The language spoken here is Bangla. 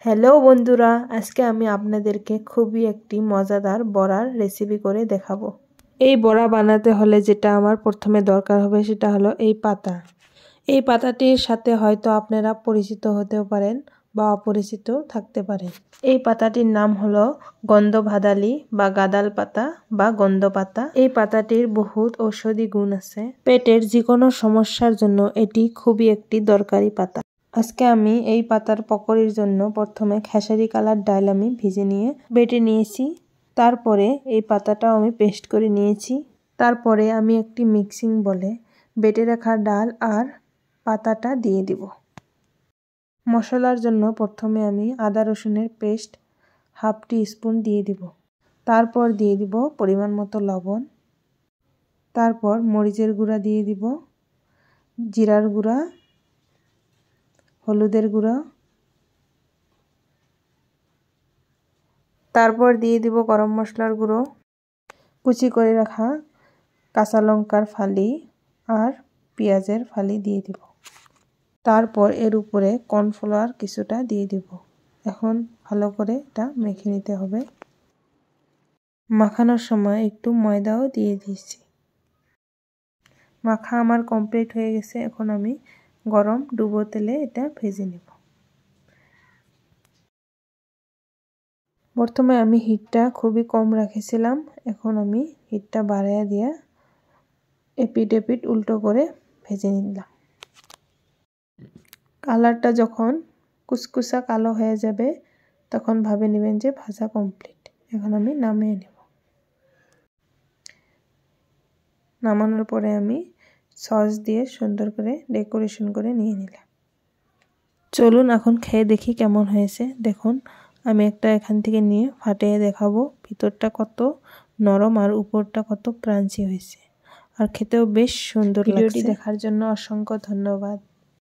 হ্যালো বন্ধুরা, আজকে আমি আপনাদেরকে খুবই একটি মজাদার বড়ার রেসিপি করে দেখাবো। এই বড়া বানাতে হলে যেটা আমার প্রথমে দরকার হবে সেটা হলো এই পাতা। এই পাতাটির সাথে হয়তো আপনারা পরিচিত হতেও পারেন বা অপরিচিত থাকতে পারেন। এই পাতাটির নাম হলো গন্ধভাদালি বা গাদাল পাতা বা গন্ধ পাতা। এই পাতাটির বহুত ঔষধি গুণ আছে। পেটের যে কোনো সমস্যার জন্য এটি খুবই একটি দরকারি পাতা। আজকে আমি এই পাতার পকোড়ির জন্য প্রথমে খেসারি কালার ডাল আমি ভিজে নিয়ে বেটে নিয়েছি। তারপরে এই পাতাটাও আমি পেস্ট করে নিয়েছি। তারপরে আমি একটি মিক্সিং বলে বেটে রাখা ডাল আর পাতাটা দিয়ে দিব। মশলার জন্য প্রথমে আমি আদা রসুনের পেস্ট হাফ টি স্পুন দিয়ে দিব। তারপর দিয়ে দিব পরিমাণ মতো লবণ। তারপর মরিচের গুঁড়া দিয়ে দিব, জিরার গুঁড়া, হলুদের গুঁড়া, তারপর দিয়ে দিব গরম মশলার গুঁড়ো, কুচি করে রাখা কাঁচা লঙ্কার ফালি আর পেঁয়াজের ফালি দিয়ে দিব। তারপর এর উপরে কর্নফ্লাওয়ার কিছুটা দিয়ে দিব। এখন ভালো করে এটা মেখে নিতে হবে। মাখানোর সময় একটু ময়দাও দিয়ে দিয়েছি। মাখা আমার কমপ্লিট হয়ে গেছে। এখন আমি গরম ডুবো তেলে এটা ভেজে নেব। প্রথমে আমি হিটটা খুবই কম রেখেছিলাম, এখন আমি হিটটা বাড়াইয়া দিয়ে এপিট এপিট উল্টো করে ভেজে নিলাম। কালারটা যখন কুচকুচা কালো হয়ে যাবে তখন ভাবে নেবেন যে ভাজা কমপ্লিট। এখন আমি নামিয়ে নেব। নামানোর পরে আমি সস দিয়ে সুন্দর করে ডেকোরেশন করে নিয়ে নিলাম। চলুন এখন খেয়ে দেখি কেমন হয়েছে। দেখুন, আমি একটা এখান থেকে নিয়ে ফাটিয়ে দেখাবো ভিতরটা কত নরম আর উপরটা কত ক্রাঞ্চি হয়েছে, আর খেতেও বেশ সুন্দর লাগছে। ভিডিওটি দেখার জন্য অসংখ্য ধন্যবাদ।